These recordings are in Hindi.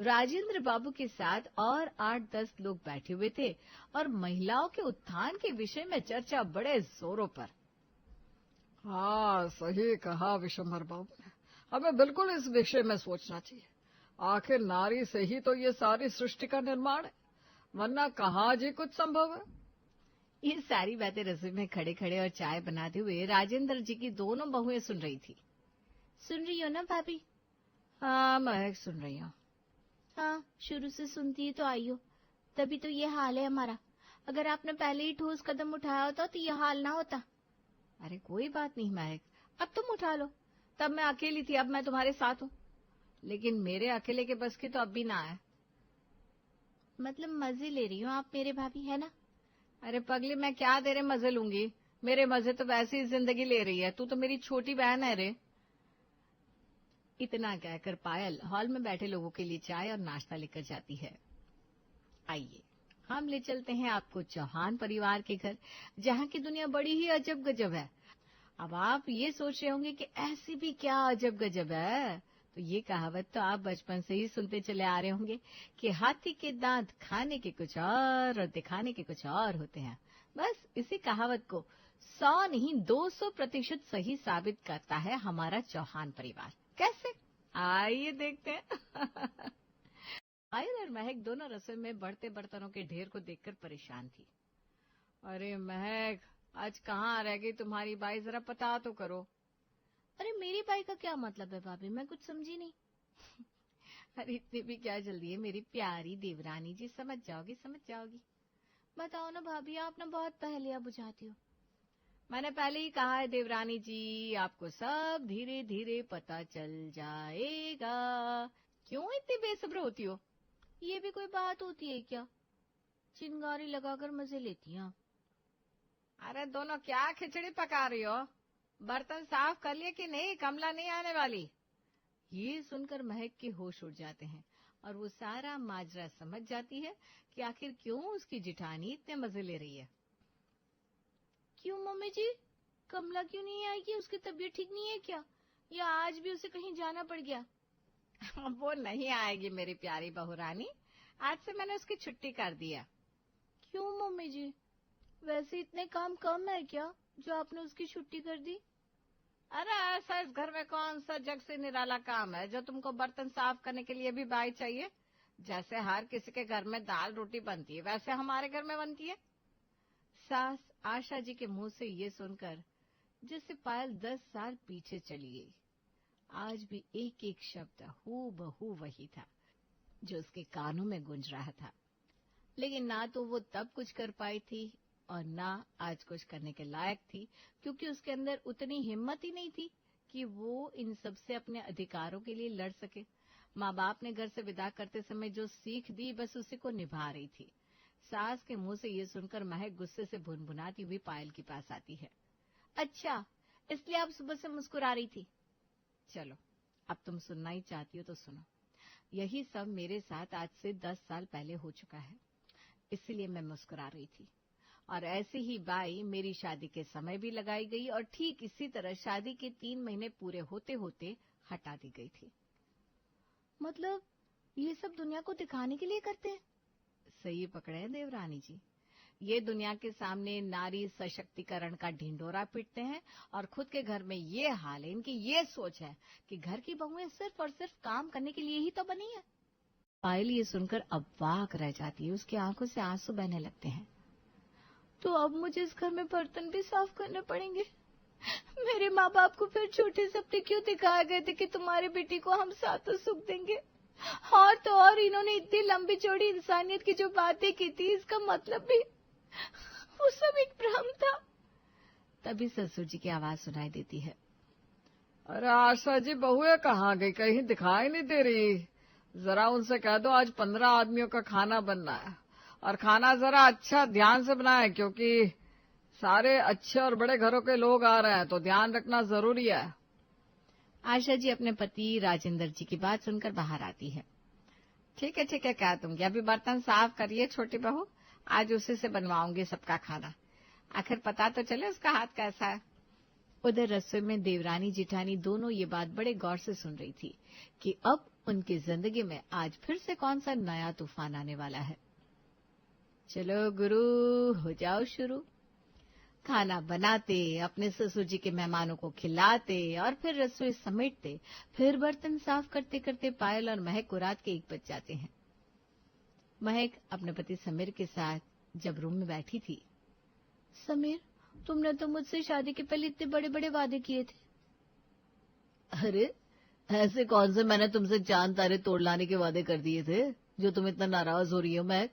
राजेंद्र बाबू के साथ और 8-10 लोग बैठे हुए थे और महिलाओं के उत्थान के विषय में चर्चा बड़े जोरों पर। हाँ, सही कहा विशंभर बाबू ने। हमें बिल्कुल इस विषय में सोचना चाहिए। आखिर नारी से ही तो ये सारी सृष्टि का निर्माण है, वरना कहाँ जी कुछ संभव है। ये सारी बातें रसोई में खड़े खड़े और चाय बनाते हुए राजेंद्र जी की दोनों बहुएं सुन रही थी। सुन रही हो ना भाभी? हाँ, मैं सुन रही हूँ। हाँ, शुरू से सुनती ही तो आई हो, तभी तो ये हाल है हमारा। अगर आपने पहले ही ठोस कदम उठाया होता तो ये हाल ना होता। अरे कोई बात नहीं महक, अब तुम उठा लो। तब मैं अकेली थी, अब मैं तुम्हारे साथ हूँ। लेकिन मेरे अकेले के बस की तो अब भी ना है। मतलब मजे ले रही हो आप मेरे भाभी, है ना? अरे पगली, मैं क्या तेरे मजे लूंगी? मेरे मजे तो वैसे ही जिंदगी ले रही है। तू तो मेरी छोटी बहन है रे। इतना कहकर पायल हॉल में बैठे लोगों के लिए चाय और नाश्ता लेकर जाती है। आइए हम ले चलते हैं आपको चौहान परिवार के घर, जहाँ की दुनिया बड़ी ही अजब गजब है। अब आप ये सोच रहे होंगे कि ऐसी भी क्या अजब गजब है, तो ये कहावत तो आप बचपन से ही सुनते चले आ रहे होंगे कि हाथी के दांत खाने के कुछ और दिखाने के कुछ और होते हैं। बस इसी कहावत को 100 नहीं 200% सही साबित करता है हमारा चौहान परिवार। कैसे? आइए देखते हैं। पायल और महक दोनों रसोई में बढ़ते बर्तनों के ढेर को देखकर परेशान थी। अरे महक, आज कहाँ रह गई तुम्हारी बाई, जरा पता तो करो। अरे मेरी बाई का क्या मतलब है भाभी, मैं कुछ समझी नहीं। अरे इतनी भी क्या जल्दी है मेरी प्यारी देवरानी जी, समझ जाओगी समझ जाओगी। बताओ ना भाभी, आप ना बहुत पहेलियां बुझाती हो। मैंने पहले ही कहा है देवरानी जी, आपको सब धीरे धीरे पता चल जाएगा। क्यों इतनी बेसब्र होती हो? ये भी कोई बात होती है क्या? चिंगारी लगाकर मजे लेती हैं आप। अरे दोनों क्या खिचड़ी पका रही हो? बर्तन साफ कर लिए कि नहीं? कमला नहीं आने वाली। ये सुनकर महक के होश उड़ जाते हैं और वो सारा माजरा समझ जाती है कि आखिर क्यों उसकी जिठानी इतने मजे ले रही है। क्यों मम्मी जी, कमला क्यों नहीं आएगी? उसकी तबीयत ठीक नहीं है क्या, या आज भी उसे कहीं जाना पड़ गया? वो नहीं आएगी मेरी प्यारी बहू रानी, आज से मैंने उसकी छुट्टी कर दी है। क्यों मम्मी जी, वैसे इतने काम कम है क्या जो आपने उसकी छुट्टी कर दी? अरे ऐसा इस घर में कौन सा जग से निराला काम है जो तुमको बर्तन साफ करने के लिए भी बाई चाहिए? जैसे हर किसी के घर में दाल रोटी बनती है, वैसे हमारे घर में बनती है। सास आशा जी के मुंह से ये सुनकर जैसे पायल 10 साल पीछे चली गई। आज भी एक एक शब्द हूबहू वही था जो उसके कानों में गूंज रहा था। लेकिन ना तो वो तब कुछ कर पाई थी और ना आज कुछ करने के लायक थी, क्योंकि उसके अंदर उतनी हिम्मत ही नहीं थी कि वो इन सब से अपने अधिकारों के लिए लड़ सके। माँ बाप ने घर से विदा करते समय जो सीख दी, बस उसी को निभा रही थी। सास के मुंह से ये सुनकर महक गुस्से से भुनभुनाती हुई पायल के पास आती है। अच्छा, इसलिए आप सुबह से मुस्कुरा रही थी? चलो, अब तुम सुनना ही चाहती हो तो सुनो। यही सब मेरे साथ आज से 10 साल पहले हो चुका है, इसीलिए मैं मुस्कुरा रही थी। और ऐसी ही बाई मेरी शादी के समय भी लगाई गई और ठीक इसी तरह शादी के 3 महीने पूरे होते होते हटा दी गई थी। मतलब ये सब दुनिया को दिखाने के लिए करते हैं? सही पकड़े हैं देवरानी जी, ये दुनिया के सामने नारी सशक्तिकरण का ढिंढोरा पीटते हैं और खुद के घर में ये हाल है, इनकी ये सोच है कि घर की बहुएं सिर्फ और सिर्फ काम करने के लिए ही तो बनी है। पायल ये सुनकर अवाक रह जाती है, उसकी आंखों से आंसू बहने लगते हैं। तो अब मुझे इस घर में बर्तन भी साफ करने पड़ेंगे? मेरे माँ बाप को फिर छोटे सपने क्यों दिखाए गए थे कि तुम्हारी बेटी को हम सातों सुख देंगे? और तो और इन्होंने इतनी लंबी चौड़ी इंसानियत की जो बातें की थी, इसका मतलब भी वो सब एक भ्रम था। तभी ससुर जी की आवाज सुनाई देती है। अरे आशा जी, बहुएं कहाँ गई? कहीं दिखाई नहीं दे रही। जरा उनसे कह दो आज 15 आदमियों का खाना बनना है, और खाना जरा अच्छा ध्यान से बनाए, क्योंकि सारे अच्छे और बड़े घरों के लोग आ रहे हैं, तो ध्यान रखना जरूरी है। आशा जी अपने पति राजेंद्र जी की बात सुनकर बाहर आती है। ठीक है कह दूंगी, अभी बर्तन साफ करिए छोटी बहू, आज उसी से बनवाऊंगी सबका खाना, आखिर पता तो चले उसका हाथ कैसा है। उधर रसोई में देवरानी जिठानी दोनों ये बात बड़े गौर से सुन रही थी कि अब उनकी जिंदगी में आज फिर से कौन सा नया तूफान आने वाला है। चलो गुरु, हो जाओ शुरू। खाना बनाते, अपने ससुर जी के मेहमानों को खिलाते और फिर रसोई समेटते, फिर बर्तन साफ करते करते पायल और महक को रात के 1 बज जाते हैं। महक अपने पति समीर के साथ जब रूम में बैठी थी, समीर, तुमने तो मुझसे शादी के पहले इतने बड़े बड़े वादे किए थे। अरे ऐसे कौन से मैंने तुमसे चांद तारे तोड़ लाने के वादे कर दिए थे जो तुम इतना नाराज हो रही हो महक?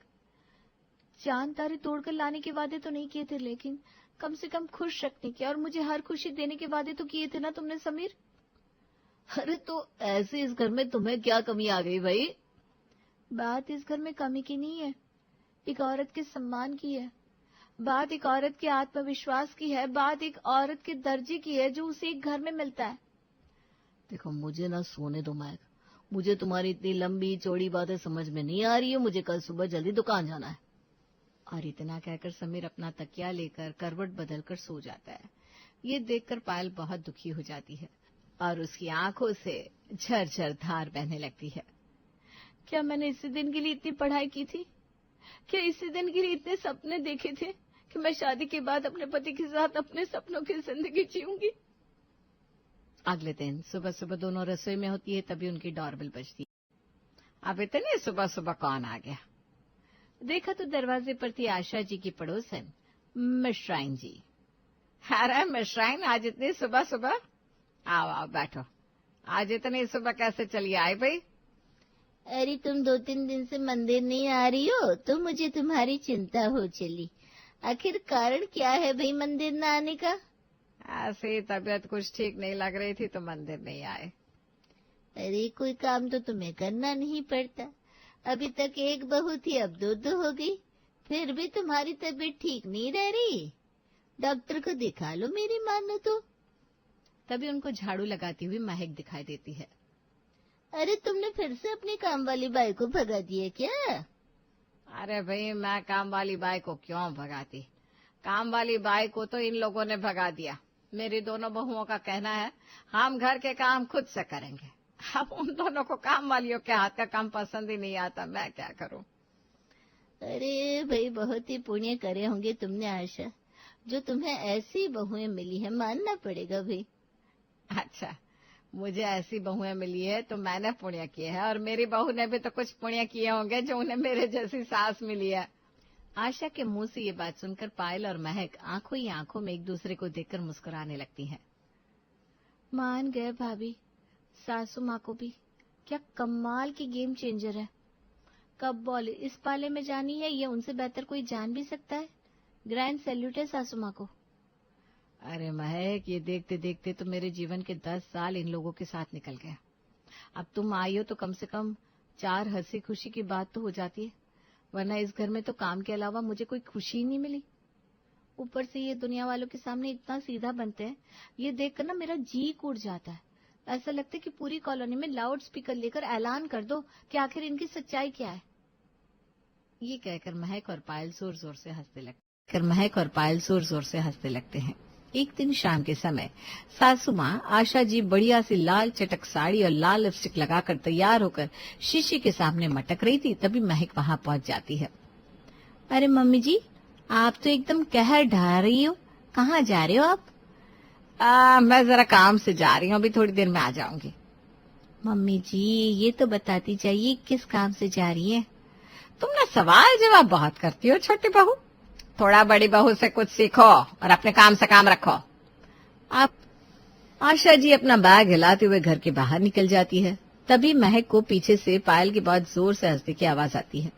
चांद तारे तोड़कर लाने के वादे तो नहीं किए थे, लेकिन कम से कम खुश रखने के और मुझे हर खुशी देने के वादे तो किए थे ना तुमने समीर। अरे तो ऐसे इस घर में तुम्हें क्या कमी आ गई भाई? बात इस घर में कमी की नहीं है, एक औरत के सम्मान की है, बात एक औरत के आत्मविश्वास की है, बात एक औरत के दर्जे की है जो उसे एक घर में मिलता है। देखो मुझे ना सोने दो महक, मुझे तुम्हारी इतनी लंबी चौड़ी बातें समझ में नहीं आ रही है, मुझे कल सुबह जल्दी दुकान जाना है। और इतना कहकर समीर अपना तकिया लेकर करवट बदलकर सो जाता है। ये देखकर पायल बहुत दुखी हो जाती है और उसकी आंखों से झरझर धार बहने लगती है। क्या मैंने इसी दिन के लिए इतनी पढ़ाई की थी? क्या इसी दिन के लिए इतने सपने देखे थे कि मैं शादी के बाद अपने पति के साथ अपने सपनों की जिंदगी जीऊंगी? अगले दिन सुबह सुबह दोनों रसोई में होती है, तभी उनकी डोरबेल बजती है। अब इतनी सुबह सुबह कौन आ गया? देखा तो दरवाजे पर थी आशा जी की पड़ोसन मिश्राइन जी। अरे मिश्राइन, आज इतनी सुबह सुबह? आओ आओ बैठो। आज इतनी सुबह कैसे चली आए भाई? अरे तुम 2-3 दिन से मंदिर नहीं आ रही हो तो मुझे तुम्हारी चिंता हो चली। आखिर कारण क्या है भाई मंदिर न आने का? ऐसी तबीयत कुछ ठीक नहीं लग रही थी तो मंदिर नहीं आए। अरे कोई काम तो तुम्हें करना नहीं पड़ता, अभी तक एक बहू थी अब 2 हो गई, फिर भी तुम्हारी तबीयत ठीक नहीं रह रही। डॉक्टर को दिखा लो मेरी मानो तो। तभी उनको झाड़ू लगाती हुई महक दिखाई देती है। अरे तुमने फिर से अपनी काम वाली बाई को भगा दिया क्या? अरे भाई, मैं काम वाली बाई को क्यों भगाती? काम वाली बाई को तो इन लोगों ने भगा दिया। मेरी दोनों बहुओं का कहना है हम घर के काम खुद से करेंगे। अब उन दोनों को काम वालियों के हाथ का काम पसंद ही नहीं आता, मैं क्या करूं? अरे भाई बहुत ही पुण्य करे होंगे तुमने आशा, जो तुम्हें ऐसी बहुएं मिली है, मानना पड़ेगा भाई। अच्छा, मुझे ऐसी बहुएं मिली है तो मैंने पुण्य किए है, और मेरी बहू ने भी तो कुछ पुण्य किए होंगे जो उन्हें मेरे जैसी सास मिली है। आशा के मुंह से ये बात सुनकर पायल और महक आंखों ही आंखों में एक दूसरे को देखकर मुस्कुराने लगती हैं। मान गए भाभी, सासू माँ को भी। क्या कमाल की गेम चेंजर है। कब बॉल इस पाले में जानी है ये उनसे बेहतर कोई जान भी सकता है। ग्रैंड सैल्यूट है सासू माँ को। अरे महक, ये देखते देखते तो मेरे जीवन के 10 साल इन लोगों के साथ निकल गया। अब तुम आई हो तो कम से कम 4 हंसी खुशी की बात तो हो जाती है, वरना इस घर में तो काम के अलावा मुझे कोई खुशी ही नहीं मिली। ऊपर से ये दुनिया वालों के सामने इतना सीधा बनते हैं, ये देखकर ना मेरा जी कूट जाता है। ऐसा लगता है कि पूरी कॉलोनी में लाउड स्पीकर लेकर ऐलान कर दो कि आखिर इनकी सच्चाई क्या है। ये कहकर महक और पायल जोर जोर से हंसते लगते हैं। एक दिन शाम के समय सासू माँ आशा जी बढ़िया सी लाल चटक साड़ी और लाल लिपस्टिक लगाकर तैयार होकर शीशे के सामने मटक रही थी, तभी महक वहां पहुंच जाती है। अरे मम्मी जी, आप तो एकदम कहर ढा रही हो, कहाँ जा रहे हो आप? मैं जरा काम से जा रही हूँ, अभी थोड़ी देर में आ जाऊंगी। मम्मी जी ये तो बताती चाहिए किस काम से जा रही है? तुम ना सवाल जवाब बहुत करती हो छोटी बहू, थोड़ा बड़ी बहू से कुछ सीखो और अपने काम से काम रखो। आप आशा जी अपना बैग हिलाते हुए घर के बाहर निकल जाती है। तभी महक को पीछे से पायल की बहुत जोर से हंसने की आवाज आती है।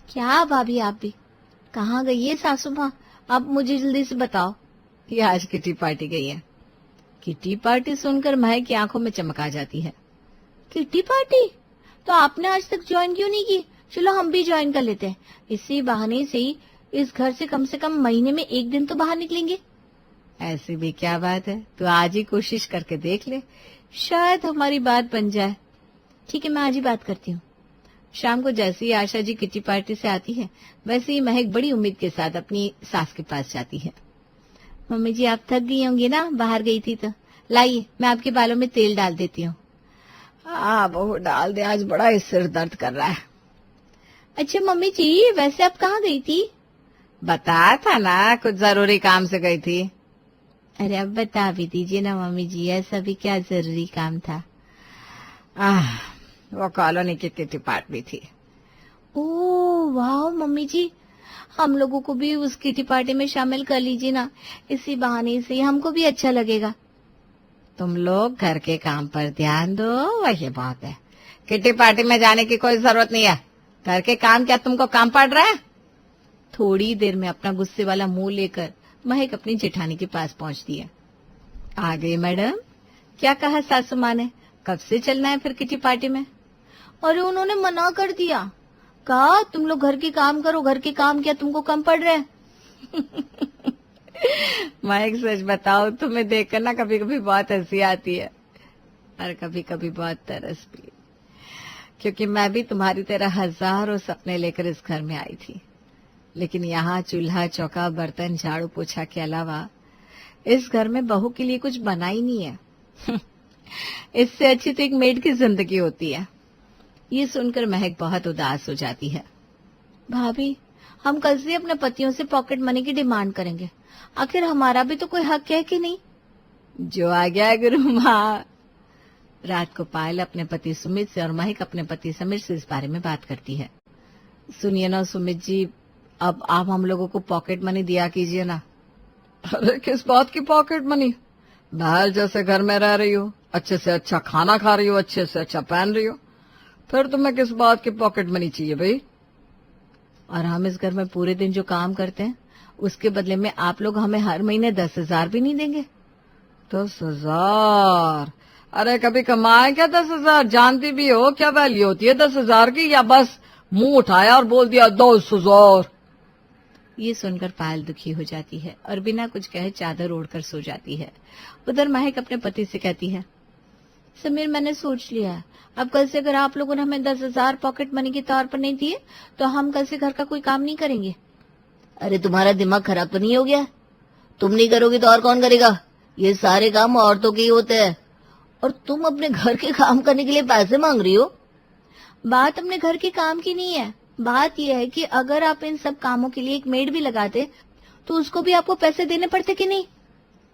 क्या भाभी, आप भी कहाँ गई है सासू माँ? अब मुझे जल्दी से बताओ। ये आज किटी पार्टी गई है। किटी पार्टी सुनकर महक की आंखों में चमक आ जाती है। Kitty party? तो आपने आज तक ज्वाइन क्यों नहीं की? चलो हम भी ज्वाइन कर लेते हैं, इसी बहाने से ही इस घर से कम महीने में 1 दिन तो बाहर निकलेंगे। ऐसी भी क्या बात है, तो आज ही कोशिश करके देख ले, शायद हमारी बात बन जाए। ठीक है, मैं आज ही बात करती हूँ। शाम को जैसे ही आशा जी किटी पार्टी से आती है, वैसे ही महक बड़ी उम्मीद के साथ अपनी सास के पास जाती है। मम्मी जी आप थक गई होंगी ना, बाहर गई थी तो। लाइए मैं आपके बालों में तेल डाल देती हूँ। हाँ बहू डाल दे, आज बड़ा ही सिर दर्द कर रहा है। अच्छा मम्मी जी, वैसे आप कहाँ गई थी? बताया था ना, कुछ जरूरी काम से गई थी। अरे अब बता भी दीजिए ना मम्मी जी, ऐसा भी क्या जरूरी काम था? वो कॉलोनी की किटी पार्टी थी। ओह वाह मम्मी जी, हम लोगों को भी उस किटी पार्टी में शामिल कर लीजिए ना, इसी बहाने से हमको भी अच्छा लगेगा। तुम लोग घर के काम पर ध्यान दो, वही बहुत है। किटी पार्टी में जाने की कोई जरूरत नहीं है। घर के काम क्या तुमको काम पड़ रहा है? थोड़ी देर में अपना गुस्से वाला मुंह लेकर महक अपनी जेठानी के पास पहुंचती है। आ गई मैडम? क्या कहा सासू माँ ने? कब से चलना है फिर किटी पार्टी में? अरे उन्होंने मना कर दिया, कहा तुम लोग घर के काम करो, घर के काम क्या तुमको कम पड़ रहे हैं? मैं एक सच बताऊं, तुम्हें देखकर ना कभी कभी बहुत हंसी आती है और कभी कभी बहुत तरस भी, क्योंकि मैं भी तुम्हारी तरह हजारों सपने लेकर इस घर में आई थी, लेकिन यहाँ चूल्हा चौका बर्तन झाड़ू पोछा के अलावा इस घर में बहू के लिए कुछ बना ही नहीं है। इससे अच्छी तो एक मेड की जिंदगी होती है। ये सुनकर महक बहुत उदास हो जाती है। भाभी, हम कल से अपने पतियों से पॉकेट मनी की डिमांड करेंगे, आखिर हमारा भी तो कोई हक है कि नहीं? जो आ गया गुरु माँ। रात को पायल अपने पति सुमित से और महक अपने पति समीर से इस बारे में बात करती है। सुनिए ना सुमित जी, अब आप हम लोगों को पॉकेट मनी दिया कीजिए ना। अरे किस बात की पॉकेट मनी? बाहर जैसे घर में रह रही हो, अच्छे से अच्छा खाना खा रही हो, अच्छे से अच्छा पहन रही हो, फिर तुम्हें किस बात की पॉकेट मनी चाहिए भाई? और हम इस घर में पूरे दिन जो काम करते हैं उसके बदले में आप लोग हमें हर महीने 10,000 भी नहीं देंगे? 10,000? अरे कभी कमाए क्या 10,000? जानती भी हो क्या वैल्यू होती है 10,000 की, या बस मुंह उठाया और बोल दिया 10,000? ये सुनकर पायल दुखी हो जाती है और बिना कुछ कहे चादर ओढ़कर सो जाती है। उधर महक अपने पति से कहती है, समीर मैंने सोच लिया है, अब कल से अगर आप लोगों ने हमें 10,000 पॉकेट मनी के तौर पर नहीं दिए तो हम कल से घर का कोई काम नहीं करेंगे। अरे तुम्हारा दिमाग खराब तो नहीं हो गया? तुम नहीं करोगी तो और कौन करेगा? ये सारे काम औरतों के ही होते हैं, और तुम अपने घर के काम करने के लिए पैसे मांग रही हो। बात अपने घर के काम की नहीं है, बात यह है कि अगर आप इन सब कामों के लिए एक मेड भी लगाते तो उसको भी आपको पैसे देने पड़ते कि नहीं?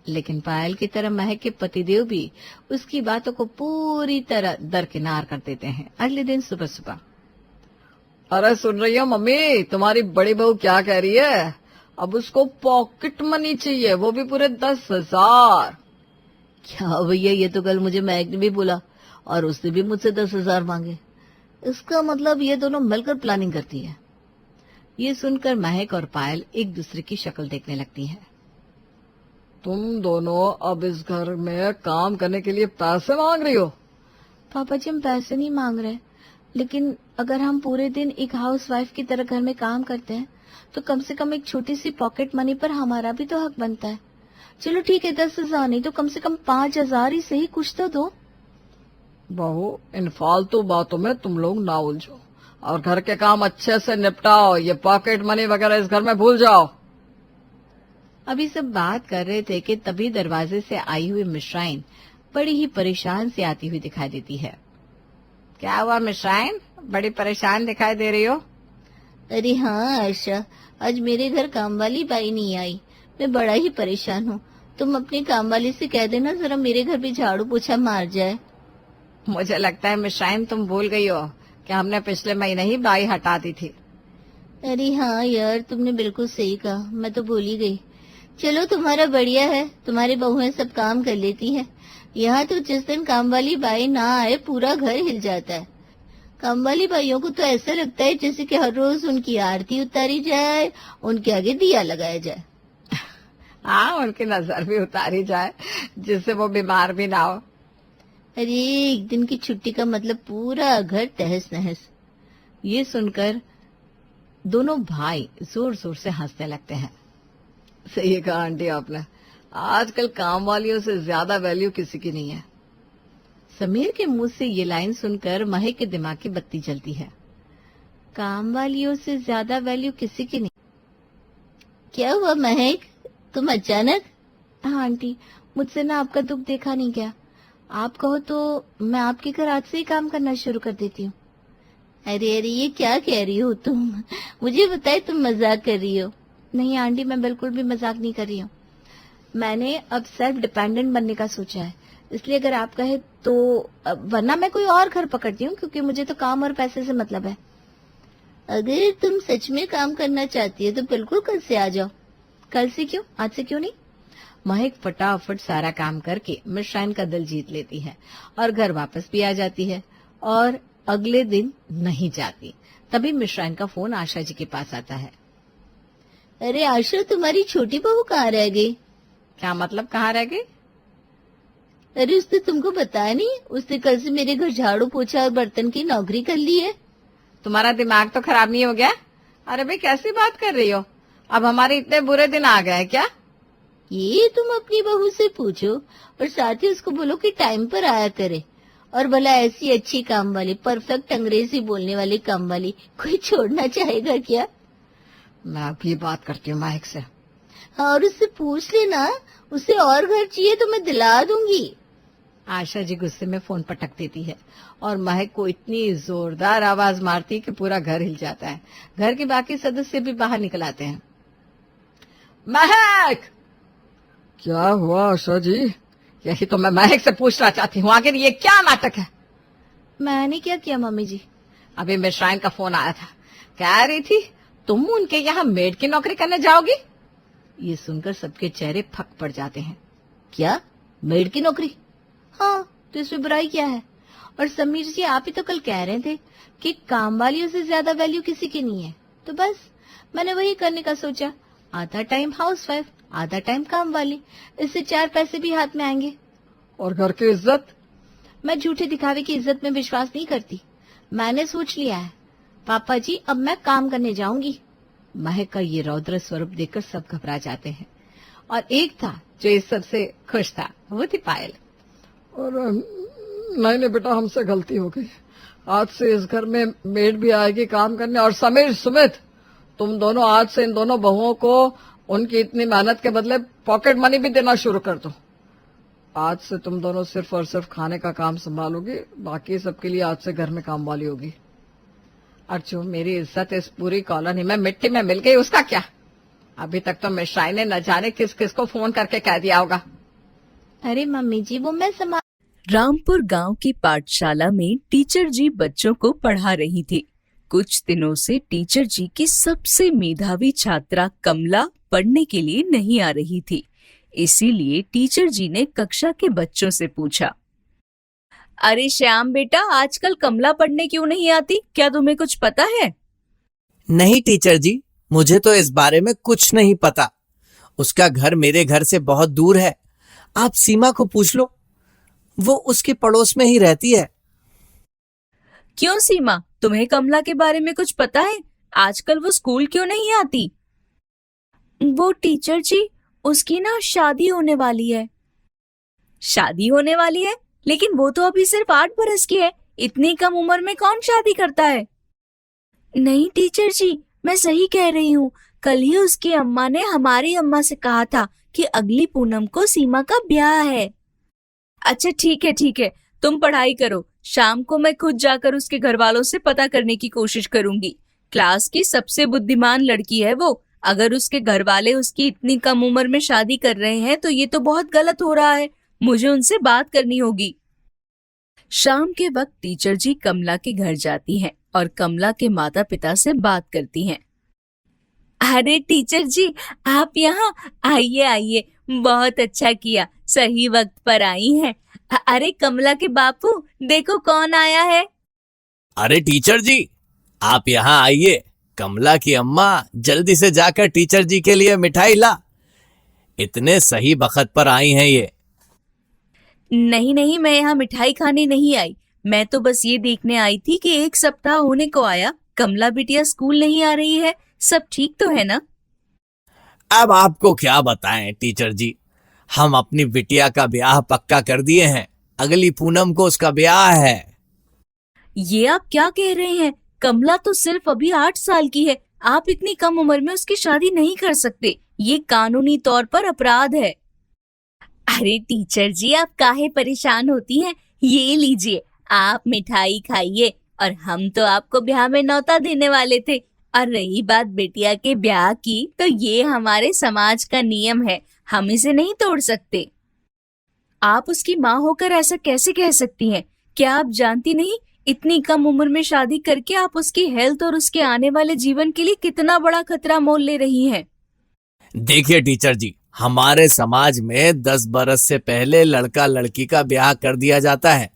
लेकिन पायल की तरह महक के पतिदेव भी उसकी बातों को पूरी तरह दरकिनार कर देते हैं। अगले दिन सुबह सुबह, अरे सुन रही हो मम्मी, तुम्हारी बड़ी बहू क्या कह रही है? अब उसको पॉकेट मनी चाहिए, वो भी पूरे 10,000। क्या भैया, ये तो कल मुझे महक ने भी बोला और उसने भी मुझसे 10,000 मांगे। इसका मतलब ये दोनों मिलकर प्लानिंग करती है। ये सुनकर महक और पायल एक दूसरे की शक्ल देखने लगती हैं। तुम दोनों अब इस घर में काम करने के लिए पैसे मांग रही हो? पापा जी, हम पैसे नहीं मांग रहे, लेकिन अगर हम पूरे दिन एक हाउसवाइफ की तरह घर में काम करते हैं तो कम से कम एक छोटी सी पॉकेट मनी पर हमारा भी तो हक बनता है। चलो ठीक है, 10,000 नहीं तो कम से कम 5,000 ही सही, कुछ तो दो। बहू, इन फालतू बातों में तुम लोग ना उलझो और घर के काम अच्छे से निपटाओ। ये पॉकेट मनी वगैरह इस घर में भूल जाओ। अभी सब बात कर रहे थे कि तभी दरवाजे से आई हुई मिश्राइन बड़ी ही परेशान से आती हुई दिखाई देती है। क्या हुआ मिश्राइन, बड़ी परेशान दिखाई दे रही हो? अरे हाँ आशा, आज मेरे घर काम वाली बाई नहीं आई, मैं बड़ा ही परेशान हूँ। तुम अपनी काम वाली से कह देना जरा मेरे घर भी झाड़ू पोछा मार जाए। मुझे लगता है मिश्राइन तुम भूल गई हो कि हमने पिछले महीने ही बाई हटा दी थी। अरे हाँ यार, तुमने बिल्कुल सही कहा, मैं तो भूल ही गई। चलो तुम्हारा बढ़िया है, तुम्हारी बहुएं सब काम कर लेती हैं। यहाँ तो जिस दिन काम वाली बाई ना आए पूरा घर हिल जाता है। काम वाली बाइयों को तो ऐसा लगता है जैसे कि हर रोज उनकी आरती उतारी जाए, उनके आगे दिया लगाया जाए। हाँ, उनकी नजर भी उतारी जाए जिससे वो बीमार भी ना हो। अरे एक दिन की छुट्टी का मतलब पूरा घर तहस नहस। ये सुनकर दोनों भाई जोर जोर से हंसने लगते हैं। सही कहा आंटी आपने, आजकल काम वालियों से ज्यादा वैल्यू किसी की नहीं है। समीर के मुंह से ये लाइन सुनकर महक के दिमाग की बत्ती जलती है। काम वालियों से ज्यादा वैल्यू किसी की नहीं? क्या हुआ महक, तुम अचानक? हाँ आंटी, मुझसे ना आपका दुख देखा नहीं गया। आप कहो तो मैं आपके घर आज से ही काम करना शुरू कर देती हूँ। अरे अरे, ये क्या कह रही हो तुम? मुझे बताए, तुम मजाक कर रही हो? नहीं आंटी, मैं बिल्कुल भी मजाक नहीं कर रही हूँ। मैंने अब सेल्फ डिपेंडेंट बनने का सोचा है, इसलिए अगर आप कहे तो, वरना मैं कोई और घर पकड़ती हूँ, क्योंकि मुझे तो काम और पैसे से मतलब है। अगर तुम सच में काम करना चाहती है तो बिल्कुल कल से आ जाओ। कल से क्यों, आज से क्यों नहीं? महक फटाफट सारा काम करके मिश्राइन का दिल जीत लेती है और घर वापस भी आ जाती है और अगले दिन नहीं जाती। तभी मिश्राइन का फोन आशा जी के पास आता है। अरे आशा, तुम्हारी छोटी बहू कहाँ रह गई? क्या मतलब, कहाँ रह गई? अरे उसने तुमको बताया नहीं, उसने कल से मेरे घर झाड़ू पोछा और बर्तन की नौकरी कर ली है। तुम्हारा दिमाग तो खराब नहीं हो गया? अरे भाई, कैसी बात कर रही हो? अब हमारे इतने बुरे दिन आ गए क्या? ये तुम अपनी बहू से पूछो, और साथ ही उसको बोलो कि टाइम पर आया करे। और भला ऐसी अच्छी काम वाली, परफेक्ट अंग्रेजी बोलने वाली काम वाली कोई छोड़ना चाहेगा क्या? मैं अभी बात करती हूँ महक से। हाँ, और उससे पूछ लेना, उसे और घर चाहिए तो मैं दिला दूंगी। आशा जी गुस्से में फोन पटक देती है और महक को इतनी जोरदार आवाज मारती है कि पूरा घर हिल जाता है। घर के बाकी सदस्य भी बाहर निकल आते हैं। महक! क्या हुआ आशा जी? यही तो मैं महक से पूछना चाहती हूँ, आखिर ये क्या नाटक है? मैंने क्या किया मम्मी जी? अभी मिश्राइन का फोन आया था, कह रही थी तुम उनके यहाँ मेड की नौकरी करने जाओगी। ये सुनकर सबके चेहरे फक पड़ जाते हैं। क्या, मेड की नौकरी? हाँ, तो इसमें बुराई क्या है? और समीर जी, आप ही तो कल कह रहे थे कि काम वालियों से ज्यादा वैल्यू किसी की नहीं है, तो बस मैंने वही करने का सोचा। आधा टाइम हाउसवाइफ, आधा टाइम काम वाली, इससे 4 पैसे भी हाथ में आएंगे। और घर की इज्जत? मैं झूठे दिखावे की इज्जत में विश्वास नहीं करती। मैंने सोच लिया है पापा जी, अब मैं काम करने जाऊंगी। महक का ये रौद्र स्वरूप देखकर सब घबरा जाते हैं और एक था जो इस सबसे खुश था, वो थी पायल। और नहीं बेटा, हमसे गलती हो गई। आज से इस घर में मेड भी आएगी काम करने, और समीर सुमित, तुम दोनों आज से इन दोनों बहुओं को उनकी इतनी मेहनत के बदले पॉकेट मनी भी देना शुरू कर दो। आज से तुम दोनों सिर्फ और सिर्फ खाने का काम संभालोगी, बाकी सबके लिए आज से घर में काम वाली होगी। और जो मेरी इज्जत इस पूरी कॉलोनी में मिट्टी में मिल गई, उसका क्या? अभी तक तो मिश्राइन ने न जाने किस किस को फोन करके कह दिया होगा। अरे मम्मी जी, वो मैं संभाल। रामपुर गांव की पाठशाला में टीचर जी बच्चों को पढ़ा रही थी। कुछ दिनों से टीचर जी की सबसे मेधावी छात्रा कमला पढ़ने के लिए नहीं आ रही थी। इसीलिए टीचर जी ने कक्षा के बच्चों से पूछा, अरे श्याम बेटा, आजकल कमला पढ़ने क्यों नहीं आती? क्या तुम्हें कुछ पता है? नहीं टीचर जी, मुझे तो इस बारे में कुछ नहीं पता। उसका घर मेरे घर से बहुत दूर है। आप सीमा को पूछ लो, वो उसके पड़ोस में ही रहती है। क्यों सीमा, तुम्हें कमला के बारे में कुछ पता है? आजकल वो स्कूल क्यों नहीं आती? वो टीचर जी, उसकी ना शादी होने वाली है। शादी होने वाली है? लेकिन वो तो अभी सिर्फ 8 बरस की है। इतनी कम उम्र में कौन शादी करता है? नहीं टीचर जी, मैं सही कह रही हूँ। कल ही उसकी अम्मा ने हमारी अम्मा से कहा था कि अगली पूनम को सीमा का ब्याह है। अच्छा ठीक है, तुम पढ़ाई करो। शाम को मैं खुद जाकर उसके घर वालों से पता करने की कोशिश करूंगी। क्लास की सबसे बुद्धिमान लड़की है वो। अगर उसके घर वाले उसकी इतनी कम उम्र में शादी कर रहे हैं तो ये तो बहुत गलत हो रहा है। मुझे उनसे बात करनी होगी। शाम के वक्त टीचर जी कमला के घर जाती हैं और कमला के माता पिता से बात करती हैं। अरे टीचर जी, आप यहाँ आइए, बहुत अच्छा किया, सही वक्त पर आई हैं। अरे कमला के बापू, देखो कौन आया है। अरे टीचर जी, आप यहाँ आइए। कमला की अम्मा जल्दी से जाकर टीचर जी के लिए मिठाई ला। इतने सही वक्त पर आई हैं ये। नहीं, मैं यहाँ मिठाई खाने नहीं आई। मैं तो बस ये देखने आई थी कि 1 सप्ताह होने को आया, कमला बिटिया स्कूल नहीं आ रही है। सब ठीक तो है ना? अब आपको क्या बताएं टीचर जी, हम अपनी बिटिया का ब्याह पक्का कर दिए हैं। अगली पूनम को उसका ब्याह है। ये आप क्या कह रहे हैं? कमला तो सिर्फ अभी 8 साल की है। आप इतनी कम उम्र में उसकी शादी नहीं कर सकते। ये कानूनी तौर पर अपराध है। अरे टीचर जी, आप काहे परेशान होती हैं? ये लीजिए, आप मिठाई खाइए। और हम तो आपको ब्याह में न्योता देने वाले थे। और रही बात बिटिया के ब्याह की, तो ये हमारे समाज का नियम है, हम इसे नहीं तोड़ सकते। आप उसकी माँ होकर ऐसा कैसे कह सकती हैं? क्या आप जानती नहीं, इतनी कम उम्र में शादी करके आप उसकी हेल्थ और उसके आने वाले जीवन के लिए कितना बड़ा खतरा मोल ले रही हैं? देखिए टीचर जी, हमारे समाज में 10 बरस से पहले लड़का लड़की का ब्याह कर दिया जाता है।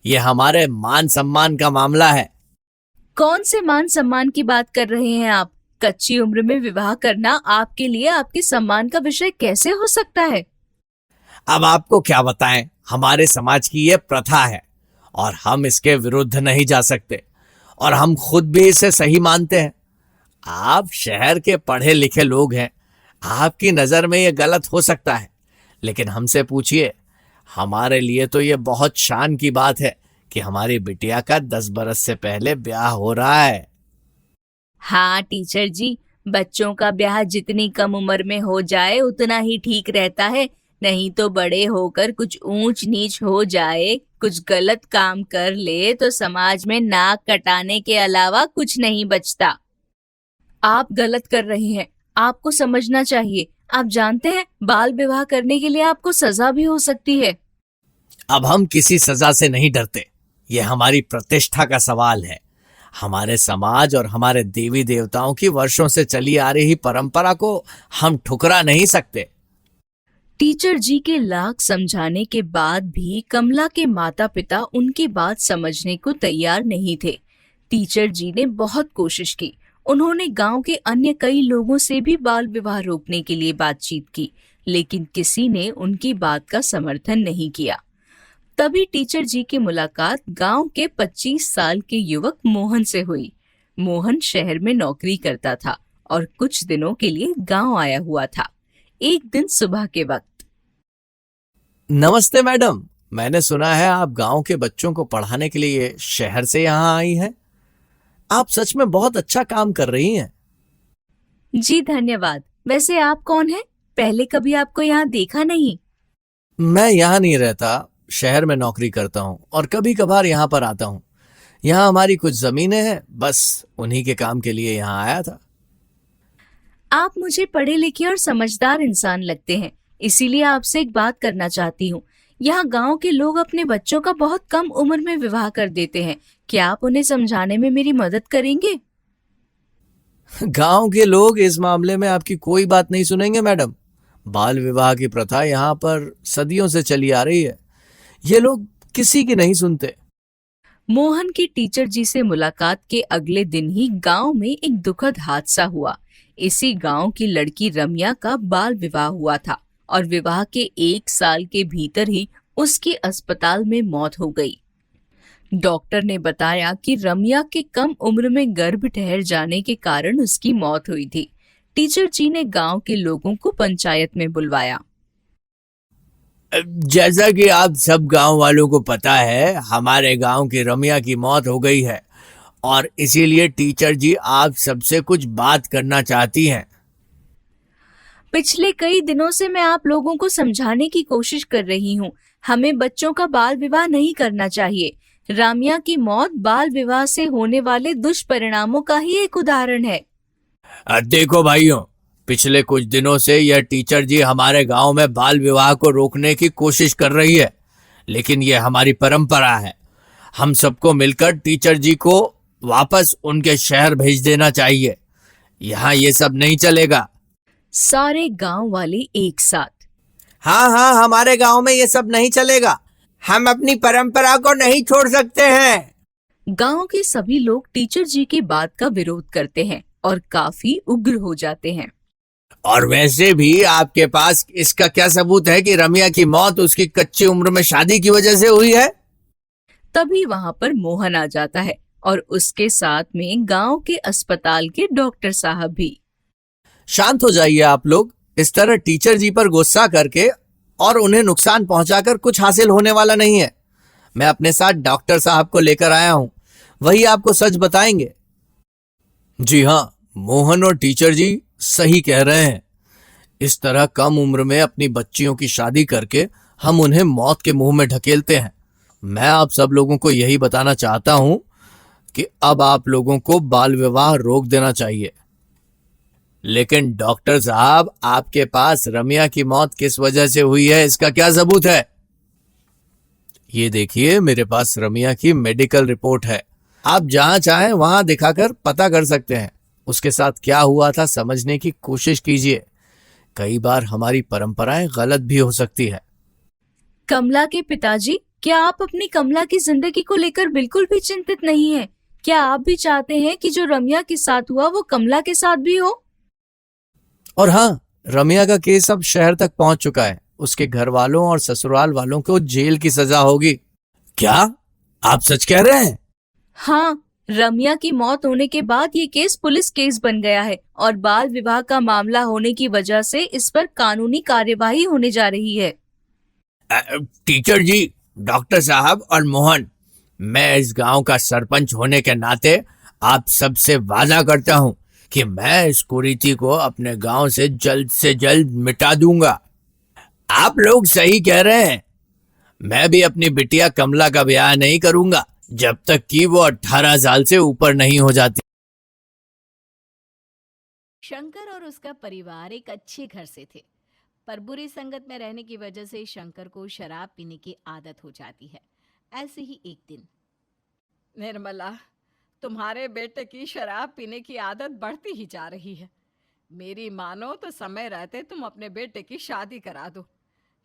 ये हमारे मान सम्मान का मामला है। कौन से मान सम्मान की बात कर रहे हैं आप? कच्ची उम्र में विवाह करना आपके लिए आपके सम्मान का विषय कैसे हो सकता है? अब आपको क्या बताएं, हमारे समाज की ये प्रथा है और हम इसके विरुद्ध नहीं जा सकते, और हम खुद भी इसे सही मानते हैं। आप शहर के पढ़े लिखे लोग हैं, आपकी नजर में ये गलत हो सकता है, लेकिन हमसे पूछिए, हमारे लिए तो ये बहुत शान की बात है कि हमारी बिटिया का 10 बरस से पहले ब्याह हो रहा है। हाँ टीचर जी, बच्चों का ब्याह जितनी कम उम्र में हो जाए उतना ही ठीक रहता है, नहीं तो बड़े होकर कुछ ऊंच नीच हो जाए, कुछ गलत काम कर ले तो समाज में नाक कटाने के अलावा कुछ नहीं बचता। आप गलत कर रहे हैं, आपको समझना चाहिए। आप जानते हैं, बाल विवाह करने के लिए आपको सजा भी हो सकती है। अब हम किसी सजा से नहीं डरते, ये हमारी प्रतिष्ठा का सवाल है। हमारे समाज और हमारे देवी देवताओं की वर्षों से चली आ रही परंपरा को हम ठुकरा नहीं सकते। टीचर जी के लाख समझाने के बाद भी कमला के माता पिता उनकी बात समझने को तैयार नहीं थे। टीचर जी ने बहुत कोशिश की। उन्होंने गांव के अन्य कई लोगों से भी बाल विवाह रोकने के लिए बातचीत की, लेकिन किसी ने उनकी बात का समर्थन नहीं किया। तभी टीचर जी की मुलाकात गांव के 25 साल के युवक मोहन से हुई। मोहन शहर में नौकरी करता था और कुछ दिनों के लिए गांव आया हुआ था। एक दिन सुबह के वक्त। नमस्ते मैडम, मैंने सुना है आप गांव के बच्चों को पढ़ाने के लिए शहर से यहाँ आई हैं। आप सच में बहुत अच्छा काम कर रही हैं। जी धन्यवाद। वैसे आप कौन हैं? पहले कभी आपको यहाँ देखा नहीं। मैं यहाँ नहीं रहता, शहर में नौकरी करता हूँ और कभी कभार यहाँ पर आता हूँ। यहाँ हमारी कुछ जमीनें हैं, बस उन्हीं के काम के लिए यहाँ आया था। आप मुझे पढ़े लिखे और समझदार इंसान लगते हैं, इसीलिए आपसे एक बात करना चाहती हूँ। यहाँ गांव के लोग अपने बच्चों का बहुत कम उम्र में विवाह कर देते हैं। क्या आप उन्हें समझाने में मेरी मदद करेंगे? गांव के लोग इस मामले में आपकी कोई बात नहीं सुनेंगे मैडम। बाल विवाह की प्रथा यहाँ पर सदियों से चली आ रही है। ये लोग किसी की नहीं सुनते। मोहन की टीचर जी से मुलाकात के अगले दिन ही गांव में एक दुखद हादसा हुआ। इसी गांव की लड़की रम्या का बाल विवाह हुआ था और विवाह के 1 साल के भीतर ही उसकी अस्पताल में मौत हो गई। डॉक्टर ने बताया कि रम्या के कम उम्र में गर्भ ठहर जाने के कारण उसकी मौत हुई थी। टीचर जी ने गांव के लोगों को पंचायत में बुलवाया। जैसा कि आप सब गांव वालों को पता है, हमारे गांव की रम्या की मौत हो गई है और इसीलिए टीचर जी आप सबसे कुछ बात करना चाहती हैं। पिछले कई दिनों से मैं आप लोगों को समझाने की कोशिश कर रही हूँ। हमें बच्चों का बाल विवाह नहीं करना चाहिए। रम्या की मौत बाल विवाह से होने वाले दुष्परिणामों का ही एक उदाहरण है। देखो भाइयों, पिछले कुछ दिनों से यह टीचर जी हमारे गांव में बाल विवाह को रोकने की कोशिश कर रही है, लेकिन यह हमारी परंपरा है। हम सबको मिलकर टीचर जी को वापस उनके शहर भेज देना चाहिए। यहाँ ये सब नहीं चलेगा। सारे गांव वाले एक साथ। हाँ, हमारे गांव में ये सब नहीं चलेगा। हम अपनी परंपरा को नहीं छोड़ सकते हैं। गांव के सभी लोग टीचर जी की बात का विरोध करते हैं और काफी उग्र हो जाते हैं। और वैसे भी आपके पास इसका क्या सबूत है कि रम्या की मौत उसकी कच्ची उम्र में शादी की वजह से हुई है? तभी वहां पर मोहन आ जाता है और उसके साथ में गांव के अस्पताल के डॉक्टर साहब भी। शांत हो जाइए आप लोग। इस तरह टीचर जी पर गुस्सा करके और उन्हें नुकसान पहुंचाकर कुछ हासिल होने वाला नहीं है। मैं अपने साथ डॉक्टर साहब को लेकर आया हूं, वही आपको सच बताएंगे। जी हाँ, मोहन और टीचर जी सही कह रहे हैं। इस तरह कम उम्र में अपनी बच्चियों की शादी करके हम उन्हें मौत के मुंह में ढकेलते हैं। मैं आप सब लोगों को यही बताना चाहता हूं कि अब आप लोगों को बाल विवाह रोक देना चाहिए। लेकिन डॉक्टर साहब, आपके पास रम्या की मौत किस वजह से हुई है, इसका क्या सबूत है? ये देखिए, मेरे पास रम्या की मेडिकल रिपोर्ट है। आप जहां चाहें वहां दिखाकर पता कर सकते हैं। उसके साथ क्या हुआ था समझने की कोशिश कीजिए। कई बार हमारी परंपराएं गलत भी हो सकती है। कमला के पिताजी, क्या आप अपनी कमला की जिंदगी को लेकर बिल्कुल भी चिंतित नहीं हैं? क्या आप भी चाहते हैं कि जो रम्या के साथ हुआ वो कमला के साथ भी हो? और हाँ, रम्या का केस अब शहर तक पहुंच चुका है। उसके घर वालों और ससुराल वालों को जेल की सजा होगी। क्या आप सच कह रहे हैं? हाँ, रम्या की मौत होने के बाद ये केस पुलिस केस बन गया है और बाल विवाह का मामला होने की वजह से इस पर कानूनी कार्यवाही होने जा रही है। टीचर जी, डॉक्टर साहब और मोहन, मैं इस गांव का सरपंच होने के नाते आप सबसे वादा करता हूं कि मैं इस कुरीति को अपने गांव से जल्द मिटा दूंगा। आप लोग सही कह रहे हैं। मैं भी अपनी बिटिया कमला का ब्याह नहीं करूंगा जब तक कि वो 18 साल से ऊपर नहीं हो जाती। शंकर और उसका परिवार एक अच्छे घर से थे, पर बुरी संगत में रहने की वजह से शंकर को शराब पीने की आदत हो जाती है। ऐसे ही एक दिन, निर्मला, तुम्हारे बेटे की शराब पीने की आदत बढ़ती ही जा रही है। मेरी मानो तो समय रहते तुम अपने बेटे की शादी करा दो।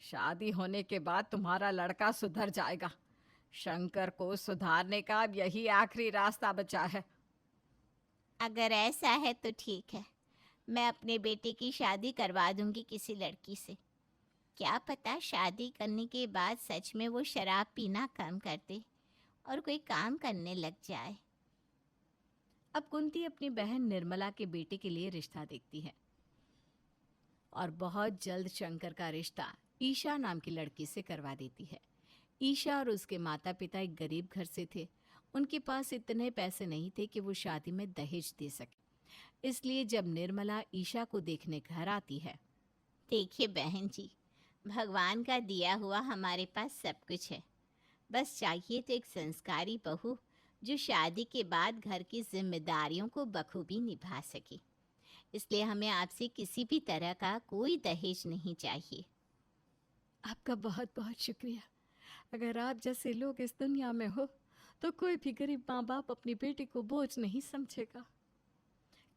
शादी होने के बाद तुम्हारा लड़का सुधर जाएगा। शंकर को सुधारने का अब यही आखिरी रास्ता बचा है। अगर ऐसा है तो ठीक है, मैं अपने बेटे की शादी करवा दूंगी किसी लड़की से। क्या पता शादी करने के बाद सच में वो शराब पीना कम कर दे और कोई काम करने लग जाए। अब कुंती अपनी बहन निर्मला के बेटे के लिए रिश्ता देखती है और बहुत जल्द शंकर का रिश्ता ईशा नाम की लड़की से करवा देती है। ईशा और उसके माता पिता एक गरीब घर से थे। उनके पास इतने पैसे नहीं थे कि वो शादी में दहेज दे सके। इसलिए जब निर्मला ईशा को देखने घर आती है, देखिए बहन जी, भगवान का दिया हुआ हमारे पास सब कुछ है। बस चाहिए तो एक संस्कारी बहू जो शादी के बाद घर की जिम्मेदारियों को बखूबी निभा सके। इसलिए हमें आपसे किसी भी तरह का कोई दहेज नहीं चाहिए। आपका बहुत बहुत शुक्रिया। अगर आप जैसे लोग इस दुनिया में हो तो कोई भी गरीब माँ बाप अपनी बेटी को बोझ नहीं समझेगा।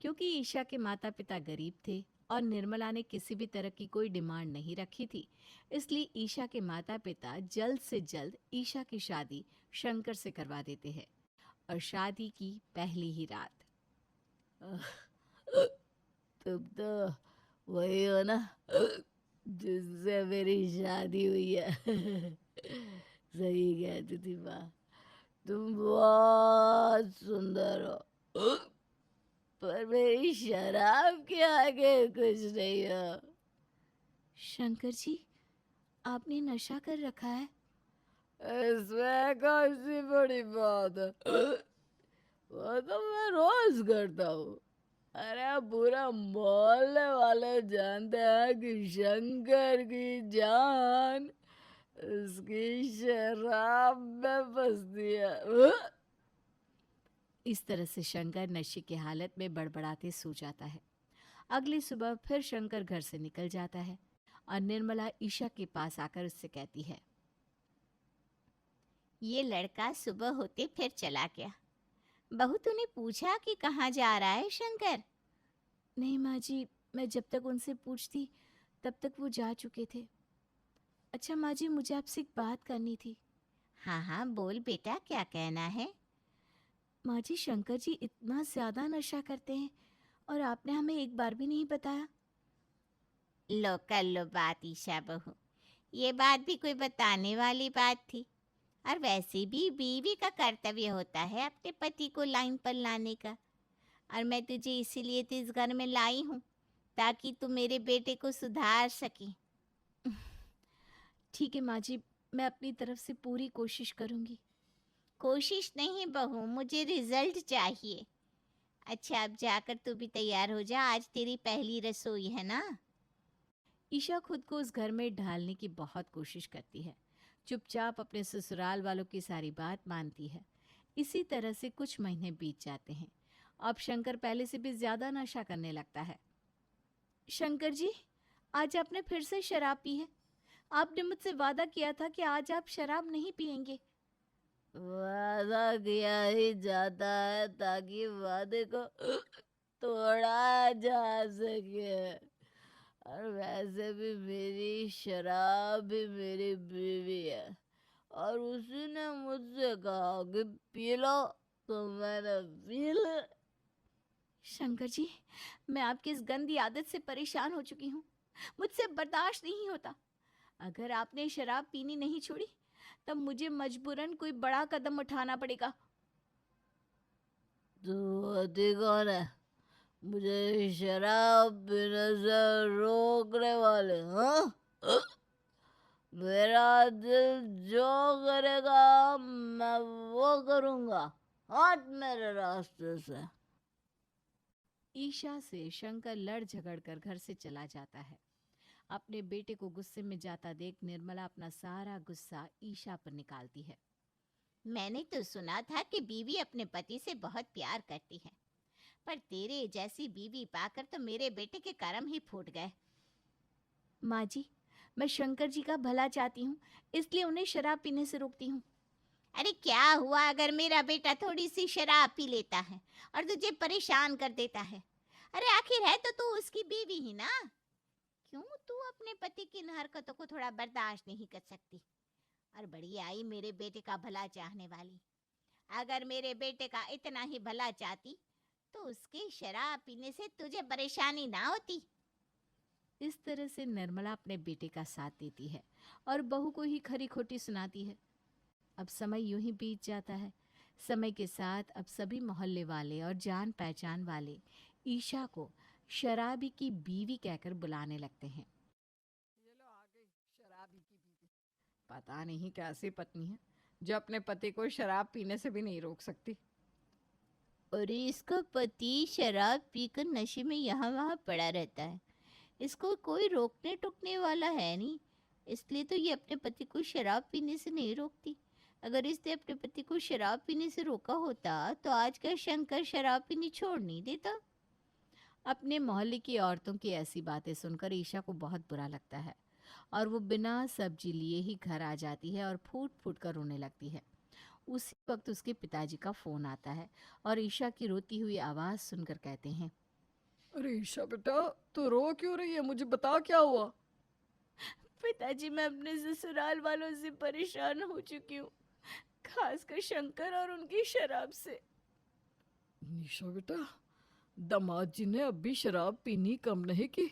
क्योंकि ईशा के माता पिता गरीब थे और निर्मला ने किसी भी तरह की कोई डिमांड नहीं रखी थी, इसलिए ईशा के माता पिता जल्द से जल्द ईशा की शादी शंकर से करवा देते हैं। और शादी की पहली ही रात, तुम तो वही हो ना जिससे मेरी शादी हुई है। सही कहती थी माँ, तुम बहुत सुंदर हो, पर मेरी शराब के आगे कुछ नहीं हो। शंकर जी, आपने नशा कर रखा है? इसमें कौन सी बड़ी बात है? वो तो मैं रोज करता हूँ। अरे पूरा मोहल्ले वाले जानते हैं कि शंकर की जान उसकी शराब में फंसती है। इस तरह से शंकर नशे की हालत में बड़बड़ाते सो जाता है। अगली सुबह फिर शंकर घर से निकल जाता है और निर्मला ईशा के पास आकर उससे कहती है, ये लड़का सुबह होते फिर चला गया। बहू तूने पूछा कि कहाँ जा रहा है शंकर? नहीं माँ जी, मैं जब तक उनसे पूछती तब तक वो जा चुके थे। अच्छा माँ जी, मुझे आपसे एक बात करनी थी। हाँ हाँ बोल बेटा, क्या कहना है? माँ जी, शंकर जी इतना ज्यादा नशा करते हैं और आपने हमें एक बार भी नहीं बताया। लो कर लो बात ईशा बहू, ये बात भी कोई बताने वाली बात थी। और वैसे भी बीवी का कर्तव्य होता है अपने पति को लाइन पर लाने का। और मैं तुझे इसीलिए तो इस घर में लाई हूँ ताकि तू मेरे बेटे को सुधार सके। ठीक है माँ जी, मैं अपनी तरफ से पूरी कोशिश करूँगी। कोशिश नहीं बहू, मुझे रिजल्ट चाहिए। अच्छा अब जाकर तू भी तैयार हो जा, आज तेरी पहली रसोई है ना। ईशा खुद को उस घर में ढालने की बहुत कोशिश करती है, चुपचाप अपने ससुराल वालों की सारी बात मानती है। इसी तरह से कुछ महीने बीत जाते हैं। अब शंकर पहले से भी ज्यादा नशा करने लगता है। शंकर जी, आज आपने फिर से शराब पी है। आपने मुझसे वादा किया था कि आज आप शराब नहीं पिएंगे। वादा किया ही जाता है ताकि वादे को तोड़ा जा सके। और वैसे भी मेरी शराब भी मेरी बीवी है, और उसी ने मुझसे कहा कि पी लो, तो मैंने पी ली। शंकर जी, मैं आपकी इस गंदी आदत से परेशान हो चुकी हूँ। मुझसे बर्दाश्त नहीं होता। अगर आपने शराब पीनी नहीं छोड़ी तब मुझे मजबूरन कोई बड़ा कदम उठाना पड़ेगा। तू होती कौन है मुझे शराब पीने से रोकने वाले? हाँ, मेरा दिल जो करेगा मैं वो करूँगा। हट मेरे रास्ते से। ईशा से शंकर लड़ झगड़ कर घर से चला जाता है। अपने बेटे को गुस्से में जाता देख निर्मला अपना सारा गुस्सा ईशा पर निकालती है। मैंने तो सुना था कि बीवी अपने पति से बहुत प्यार करती है, पर तेरे जैसी बीवी पाकर तो मेरे बेटे के कर्म ही फूट गए। माँ जी, मैं शंकर जी का भला चाहती हूँ, इसलिए उन्हें शराब पीने से रोकती हूँ। अरे क्या हुआ अगर मेरा बेटा थोड़ी सी शराब पी लेता है और तुझे परेशान कर देता है? अरे आखिर है तो तू उसकी बीवी ही ना। क्यों तू अपने पति की इन हरकतों को थोड़ा बर्दाश्त नहीं कर सकती? और बड़ी आई मेरे बेटे का भला चाहने वाली। अगर मेरे बेटे का इतना ही भला चाहती तो उसके शराब पीने से तुझे परेशानी ना होती। इस तरह से निर्मला अपने बेटे का साथ देती है और बहू को ही खरी खोटी सुनाती है। अब समय यूं ही बीत जाता है। समय के साथ अब सभी मोहल्ले वाले और जान पहचान वाले ईशा को शराबी की बीवी कहकर बुलाने लगते हैं। ये लो आ गई शराबी की बीवी। पता नहीं कैसी पत्नी है जो अपने पति को शराब पीने से भी नहीं रोक सकती। अरे इसका पति शराब पीकर नशे में यहाँ वहाँ पड़ा रहता है। इसको कोई रोकने टोकने वाला है नहीं, इसलिए तो ये अपने पति को शराब पीने से नहीं रोकती। अगर इसने अपने पति को शराब पीने से रोका होता तो आज का शंकर शराब पीनी छोड़ नहीं देता। अपने मोहल्ले की औरतों की ऐसी बातें सुनकर ईशा को बहुत बुरा लगता है और वो बिना सब्जी लिए ही घर आ जाती है और फूट फूट कर रोने लगती है। उसी वक्त उसके पिताजी का फोन आता है और ईशा की रोती हुई आवाज सुनकर कहते हैं, अरे ईशा बेटा, तू रो क्यों रही है? मुझे बता क्या हुआ? पिताजी, मैं अपने ससुराल वालों से परेशान हो चुकी हूँ, खासकर शंकर और उनकी शराब से। ईशा बेटा, दामाद जी ने अब भी शराब पीनी कम नहीं की?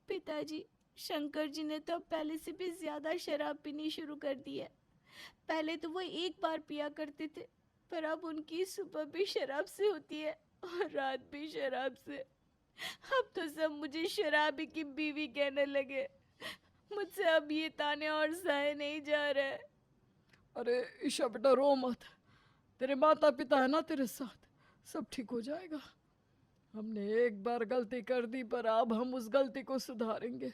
पिताजी, शंकर जी ने तो अब पहले से भी ज्यादा शराब पीनी शुरू कर दी है। पहले तो वो एक बार पिया करते थे, पर अब उनकी सुबह भी शराब से होती है और रात भी शराब से। अब तो सब मुझे शराबी की बीवी कहने लगे। मुझसे अब ये ताने और सहे नहीं जा रहे। अरे ईशा बेटा रो मत, तेरे माता पिता है ना तेरे साथ, सब ठीक हो जाएगा। हमने एक बार गलती कर दी पर अब हम उस गलती को सुधारेंगे।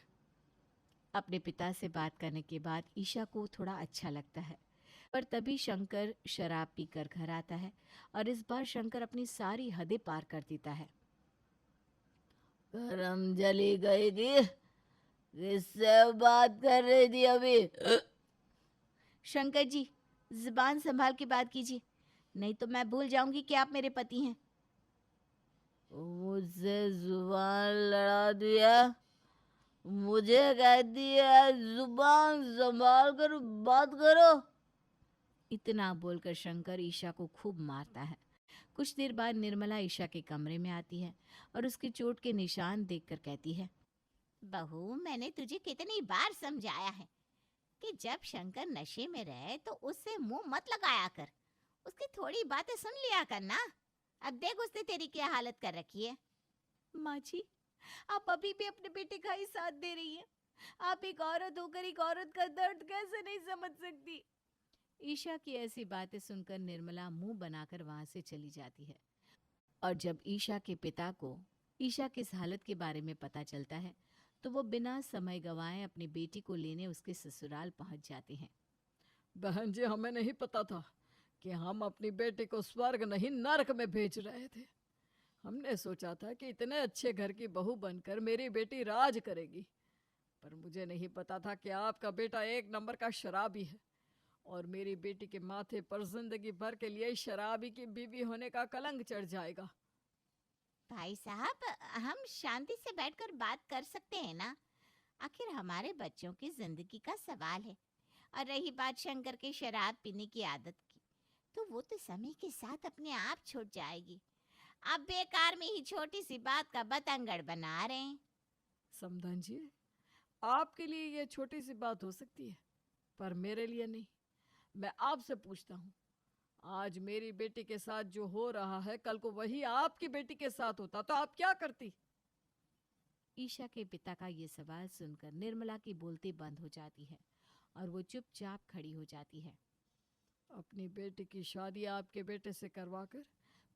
अपने पिता से बात करने के बाद ईशा को थोड़ा अच्छा लगता है, पर तभी शंकर शराब पीकर घर आता है और इस बार शंकर अपनी सारी हदें पार कर देता है। करम जली गई थी, किससे बात कर रही थी अभी? शंकर जी, जुबान संभाल के बात कीजिए, नहीं तो मैं भूल जाऊंगी कि आप मेरे पति हैं। मुझसे जुबान लड़ा दिया? मुझे कहती है जुबान संभाल कर बात करो? इतना बोलकर शंकर ईशा को खूब मारता है। कुछ देर बाद निर्मला ईशा के कमरे में आती है और उसकी चोट के निशान देखकर कहती है, बहू, मैंने तुझे कितनी बार समझाया है कि जब शंकर नशे में रहे तो उससे मुंह मत लगाया कर, उसकी थोड़ी बातें सुन लिया कर ना। अब देख उसने तेरी क्या हालत कर रखी है। माँ जी, आप अभी भी अपने बेटे का ही साथ दे रही हैं। आप एक औरत होकर एक औरत का दर्द कैसे नहीं समझ सकती। ईशा की ऐसी बातें सुनकर निर्मला मुंह बनाकर वहां से चली जाती है और जब ईशा के पिता को ईशा की इस हालत के बारे में पता चलता है तो वो बिना समय गंवाए अपनी बेटी को लेने उसके ससुराल पहुंच जाते हैं। बहन जी, हमें नहीं पता था कि हम अपनी बेटी को स्वर्ग नहीं नरक में भेज रहे थे। हमने सोचा था कि इतने अच्छे घर की बहू बनकर मेरी बेटी राज करेगी, पर मुझे नहीं पता था कि आपका बेटा एक नंबर का शराबी है और मेरी बेटी के माथे पर जिंदगी भर के लिए शराबी की बीवी होने का कलंक चढ़ जाएगा। भाई साहब, हम शांति से बैठकर बात कर सकते हैं ना? आखिर हमारे बच्चों की जिंदगी का सवाल है। और रही बात शंकर के शराब पीने की आदत की, तो वो तो समय के साथ अपने आप छूट जाएगी। आप बेकार में ही छोटी सी बात का बतंगड़ बना रहे हैं। समधन जी, आपके लिए ये छोटी सी बात हो सकती है, पर मेरे लिए नहीं। मैं आपसे पूछता हूँ, आज मेरी बेटी के साथ जो हो रहा है, कल को वही आपकी बेटी के साथ होता तो आप क्या करती? ईशा के पिता का ये सवाल सुनकर निर्मला की बोलती बंद हो जाती है और वो चुपचाप खड़ी हो जाती है। अपनी बेटी की शादी आपके बेटे से करवाकर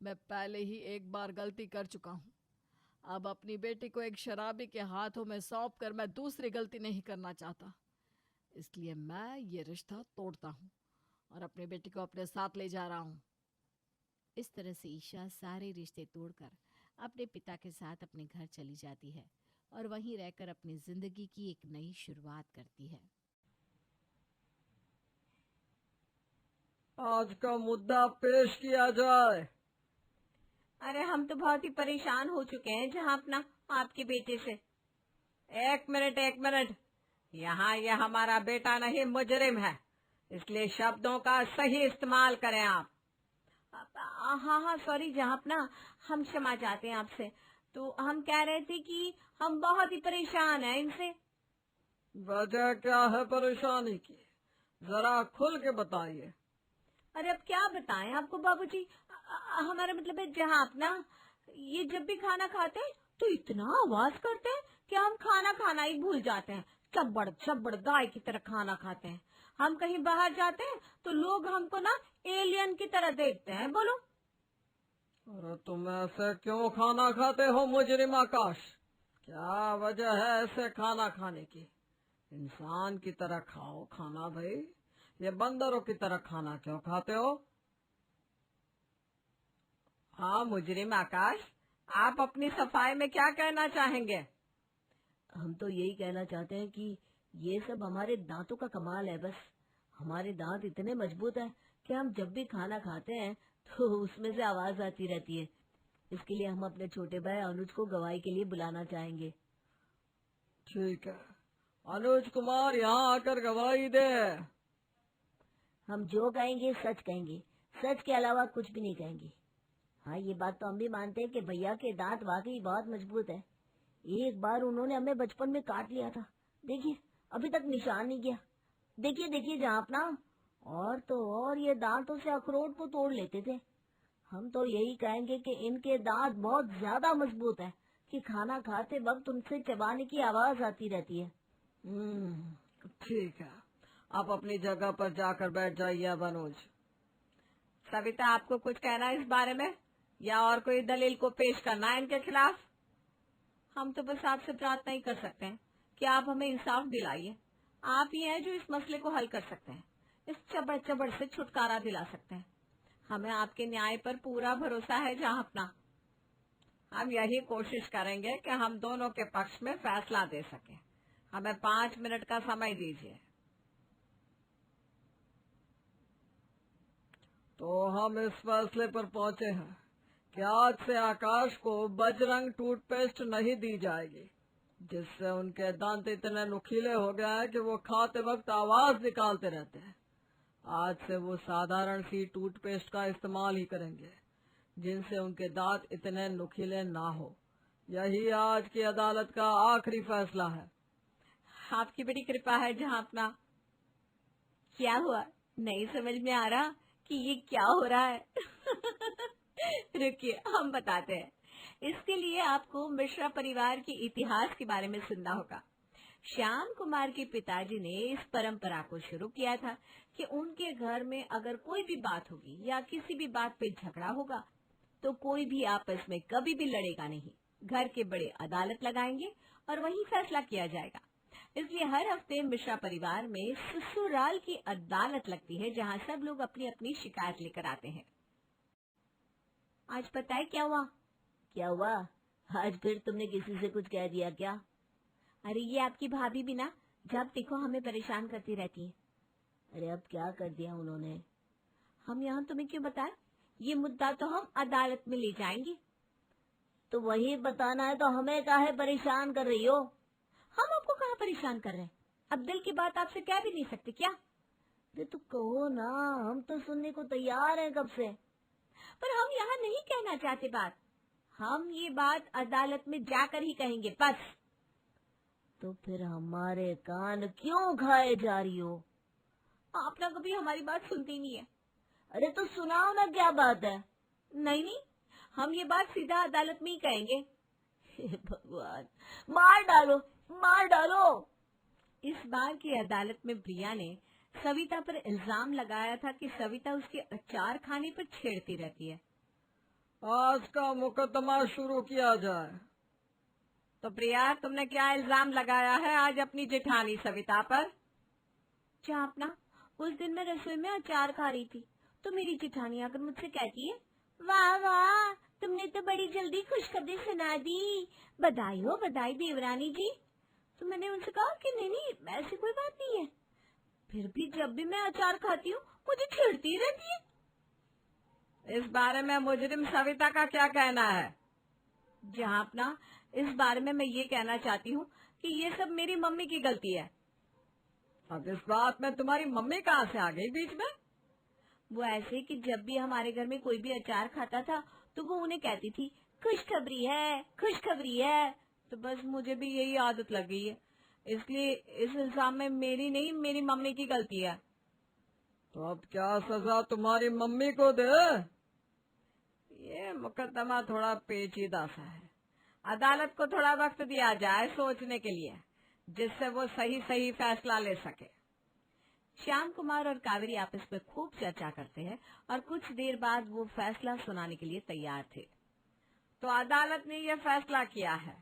मैं पहले ही एक बार गलती कर चुका हूँ। अब अपनी बेटी को एक शराबी के हाथों में सौंप कर मैं दूसरी गलती नहीं करना चाहता। इसलिए मैं ये रिश्ता तोड़ता हूँ और अपनी बेटी को अपने साथ ले जा रहा हूँ। इस तरह से ईशा सारे रिश्ते तोड़कर अपने पिता के साथ अपने घर चली जाती है और वहीं रहकर अपनी जिंदगी की एक नई शुरुआत करती है। आज का मुद्दा पेश किया जाए। अरे हम तो बहुत ही परेशान हो चुके हैं जहाँ अपना आपके बेटे से। एक मिनट, यहाँ यह हमारा बेटा नहीं मुजरिम है, इसलिए शब्दों का सही इस्तेमाल करें आप। हाँ सॉरी जहाँ अपना, हम क्षमा चाहते हैं आपसे। तो हम कह रहे थे कि हम बहुत ही परेशान हैं इनसे। वजह क्या है परेशानी की, जरा खुल के बताइए। अरे अब क्या बताएं आपको बाबूजी। हमारा मतलब है जहाँ अपना, ये जब भी खाना खाते हैं तो इतना आवाज करते हैं कि हम खाना खाना ही भूल जाते हैं। चब्बड़ चब्बड़ गाय की तरह खाना खाते हैं। हम कहीं बाहर जाते हैं तो लोग हमको ना एलियन की तरह देखते हैं। बोलो। अरे तुम ऐसे क्यों खाना खाते हो मुजरिम आकाश? क्या वजह है ऐसे खाना खाने की? इंसान की तरह खाओ खाना भाई, ये बंदरों की तरह खाना क्यों खाते हो? हाँ मुजरिम आकाश, आप अपनी सफाई में क्या कहना चाहेंगे? हम तो यही कहना चाहते हैं कि ये सब हमारे दांतों का कमाल है। बस हमारे दांत इतने मजबूत हैं कि हम जब भी खाना खाते हैं तो उसमें से आवाज आती रहती है। इसके लिए हम अपने छोटे भाई अनुज को गवाही के लिए बुलाना चाहेंगे। ठीक है, अनुज कुमार यहाँ आकर गवाही दे। हम जो कहेंगे सच कहेंगे, सच के अलावा कुछ भी नहीं कहेंगे। हाँ ये बात तो हम भी मानते हैं कि भैया के दांत वाकई बहुत मजबूत है। एक बार उन्होंने हमें बचपन में काट लिया था, देखिए अभी तक निशान नहीं गया। देखिए देखिए जहाँ अपना, और तो और ये दांतों से अखरोट को तोड़ लेते थे। हम तो यही कहेंगे कि इनके दांत बहुत ज्यादा मजबूत है कि खाना खाते वक्त उनसे चबाने की आवाज आती रहती है। ठीक है, आप अपनी जगह पर जाकर बैठ जाइए। अब अनुज। सविता, आपको कुछ कहना है इस बारे में, या और कोई दलील को पेश करना है इनके खिलाफ? हम तो बस आपसे प्रार्थना ही कर सकते हैं कि आप हमें इंसाफ दिलाइए। आप ही हैं जो इस मसले को हल कर सकते हैं, इस चबड़ चबड़ से छुटकारा दिला सकते हैं। हमें आपके न्याय पर पूरा भरोसा है जहाँ अपना। हम यही कोशिश करेंगे कि हम दोनों के पक्ष में फैसला दे सकें। हमें 5 मिनट का समय दीजिए। तो हम इस फैसले पर पहुंचे हैं कि आज से आकाश को बजरंग टूथपेस्ट नहीं दी जाएगी, जिससे उनके दांत इतने नुकीले हो गए हैं कि वो खाते वक्त आवाज निकालते रहते हैं। आज से वो साधारण सी टूथपेस्ट का इस्तेमाल ही करेंगे, जिनसे उनके दांत इतने नुकीले ना हो। यही आज की अदालत का आखिरी फैसला है। आपकी बड़ी कृपा है जहाँ अपना। क्या हुआ, नहीं समझ में आ रहा कि ये क्या हो रहा है? रुकिए हम बताते हैं। इसके लिए आपको मिश्रा परिवार के इतिहास के बारे में सुनना होगा। श्याम कुमार के पिताजी ने इस परंपरा को शुरू किया था कि उनके घर में अगर कोई भी बात होगी या किसी भी बात पे झगड़ा होगा तो कोई भी आपस में कभी भी लड़ेगा नहीं, घर के बड़े अदालत लगाएंगे और वहीं फैसला किया जाएगा। इसलिए हर हफ्ते मिश्रा परिवार में ससुराल की अदालत लगती है, जहाँ सब लोग अपनी अपनी शिकायत लेकर आते हैं। आज पता है क्या हुआ? क्या हुआ? आज फिर तुमने किसी से कुछ कह दिया क्या? अरे ये आपकी भाभी भी ना जब देखो हमें परेशान करती रहती है। अरे अब क्या कर दिया उन्होंने? हम यहाँ तुम्हें क्यों बताएं? ये मुद्दा तो हम अदालत में ले जाएंगे। तो वही बताना है तो हमें काहे परेशान कर रही हो? हम आपको कहाँ परेशान कर रहे हैं? अब दिल की बात आपसे कह भी नहीं सकते क्या? अरे तो कहो ना, हम तो सुनने को तैयार हैं कब से। पर हम यहाँ नहीं कहना चाहते बात। हम ये बात अदालत में जाकर ही कहेंगे बस। तो फिर हमारे कान क्यों खाए जा रही हो? आप ना कभी हमारी बात सुनती नहीं है। अरे तो सुनाओ ना, क्या बात है? नहीं नहीं, हम ये बात सीधा अदालत में ही कहेंगे। हे भगवान, मार डालो, मार डालो। इस बार की अदालत में प्रिया ने सविता पर इल्जाम लगाया था कि सविता उसके अचार खाने पर छेड़ती रहती है। आज का मुकदमा शुरू किया जाए। तो प्रिया, तुमने क्या इल्जाम लगाया है आज अपनी जेठानी सविता पर? चापना, उस दिन मैं रसोई में अचार खा रही थी तो मेरी जेठानी आकर मुझसे कहती है, वाह वाह, तुमने तो बड़ी जल्दी खुशखबरी सुना दी, बधाई हो बधाई देवरानी जी। तो मैंने उनसे कहा कि नहीं नहीं, ऐसी कोई बात नहीं है। फिर भी जब भी मैं अचार खाती हूँ मुझे छेड़ती रहती है। इस बारे में मुजरिम सविता का क्या कहना है? जहाँ अपना, इस बारे में मैं ये कहना चाहती हूँ कि ये सब मेरी मम्मी की गलती है। अब इस बात में तुम्हारी मम्मी कहाँ से आ गई बीच में? वो ऐसे कि जब भी हमारे घर में कोई भी अचार खाता था तो वो उन्हें कहती थी खुशखबरी है, खुशखबरी है। तो बस मुझे भी यही आदत लग गई है, इसलिए इस इल्जाम में मेरी नहीं, मेरी मम्मी की गलती है। तो अब क्या सजा तुम्हारी मम्मी को दे? ये मुकदमा थोड़ा पेचीदा सा है। अदालत को थोड़ा वक्त दिया जाए सोचने के लिए, जिससे वो सही सही फैसला ले सके। श्याम कुमार और कावेरी आपस में खूब चर्चा करते हैं और कुछ देर बाद वो फैसला सुनाने के लिए तैयार थे। तो अदालत ने यह फैसला किया है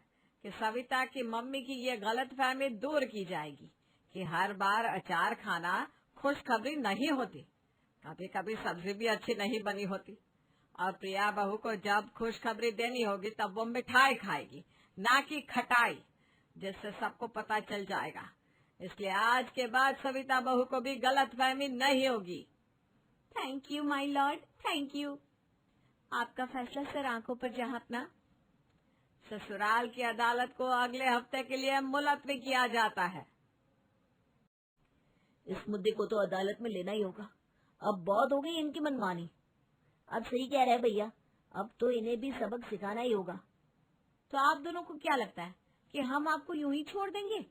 कि सविता की मम्मी की ये गलतफहमी दूर की जाएगी कि हर बार अचार खाना खुशखबरी नहीं होती, कभी कभी सब्जी भी अच्छी नहीं बनी होती। और प्रिया बहू को जब खुशखबरी देनी होगी तब वो मिठाई खाएगी, ना कि खटाई, जिससे सबको पता चल जाएगा। इसलिए आज के बाद सविता बहू को भी गलतफहमी नहीं होगी। Thank you my Lord, thank you. आपका फैसला सर आंखों पर जहाँ अपना। ससुराल की अदालत को अगले हफ्ते के लिए मुलतवी किया जाता है। इस मुद्दे को तो अदालत में लेना ही होगा। अब बहुत हो गई इनकी मनमानी। अब सही कह रहे हैं भैया, अब तो इन्हें भी सबक सिखाना ही होगा। तो आप दोनों को क्या लगता है कि हम आपको यूं ही छोड़ देंगे?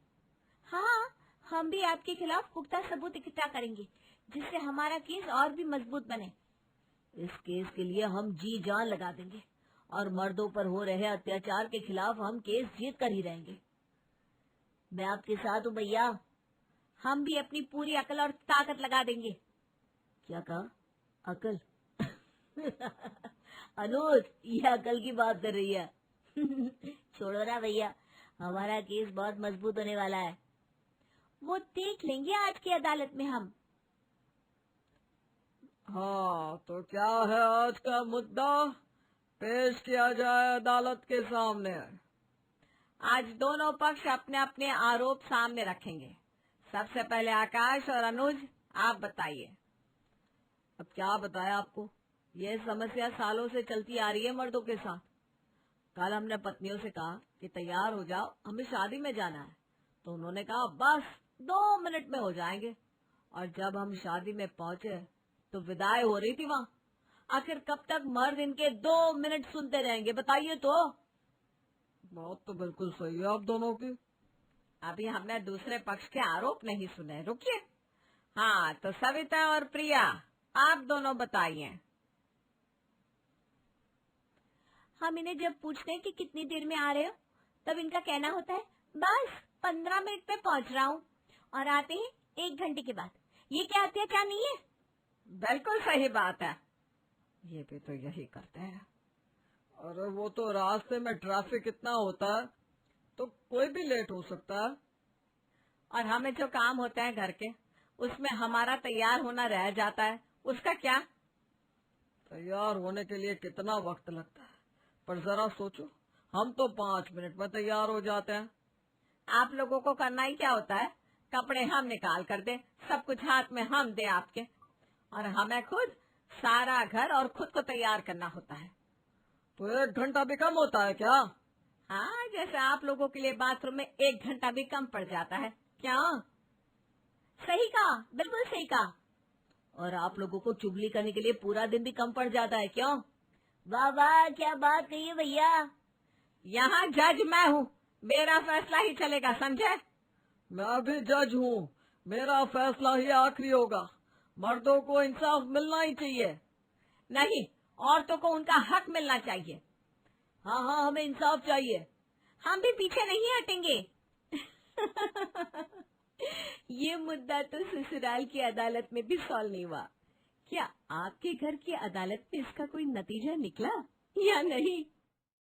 हाँ, हम भी आपके खिलाफ पुख्ता सबूत इकट्ठा करेंगे, जिससे हमारा केस और भी मजबूत बने। इस केस के लिए हम जी जान लगा देंगे और मर्दों पर हो रहे अत्याचार के खिलाफ हम केस जीत कर ही रहेंगे। मैं आपके साथ हूँ भैया। हम भी अपनी पूरी अकल और ताकत लगा देंगे। क्या कहा? अकल? अनुज, ये अकल की बात कर रही है। छोड़ो ना भैया, हमारा केस बहुत मजबूत होने वाला है। वो देख लेंगे आज की अदालत में हम। हाँ, तो क्या है आज का मुद्दा? पेश किया जाए अदालत के सामने। आज दोनों पक्ष अपने अपने आरोप सामने रखेंगे। सबसे पहले आकाश और अनुज, आप बताइए। अब क्या बताया आपको? ये समस्या सालों से चलती आ रही है मर्दों के साथ। कल हमने पत्नियों से कहा कि तैयार हो जाओ, हमें शादी में जाना है। तो उन्होंने कहा बस 2 मिनट में हो जाएंगे। और जब हम शादी में पहुंचे तो विदाई हो रही थी वहाँ। आखिर कब तक मर्द इनके 2 मिनट सुनते रहेंगे, बताइए तो। बात तो बिल्कुल सही है आप दोनों की। अभी हमने दूसरे पक्ष के आरोप नहीं सुने, रुकिए। हाँ, तो सविता और प्रिया, आप दोनों बताइए। हम इन्हें जब पूछते हैं कि कितनी देर में आ रहे हो, तब इनका कहना होता है बस 15 मिनट में पहुंच रहा हूँ, और आते हैं 1 घंटे के बाद। ये क्या अत्याचार नहीं है? बिल्कुल सही बात है, ये भी तो यही करते हैं। अरे वो तो रास्ते में ट्रैफिक इतना होता है तो कोई भी लेट हो सकता है। और हमें जो काम होते हैं घर के, उसमें हमारा तैयार होना रह जाता है, उसका क्या? तैयार होने के लिए कितना वक्त लगता है, पर जरा सोचो, हम तो 5 मिनट में तैयार हो जाते हैं। आप लोगों को करना ही क्या होता है? कपड़े हम निकाल कर दे, सब कुछ हाथ में हम दे आपके, और हमें खुद सारा घर और खुद को तैयार करना होता है। तो 1 घंटा भी कम होता है क्या? हाँ, जैसे आप लोगों के लिए बाथरूम में 1 घंटा भी कम पड़ जाता है क्या? सही कहा, बिल्कुल सही कहा। और आप लोगों को चुगली करने के लिए पूरा दिन भी कम पड़ जाता है क्यों? वाह वाह, क्या बात कही है भैया। यहाँ जज मैं हूँ, मेरा फैसला ही चलेगा, समझे? मैं भी जज हूँ, मेरा फैसला ही आखिरी होगा। मर्दों को इंसाफ मिलना ही चाहिए। नहीं, औरतों को उनका हक मिलना चाहिए। हाँ हाँ, हमें इंसाफ चाहिए। हम भी पीछे नहीं हटेंगे। ये मुद्दा तो ससुराल की अदालत में भी सॉल्व नहीं हुआ। क्या आपके घर की अदालत में इसका कोई नतीजा निकला या नहीं?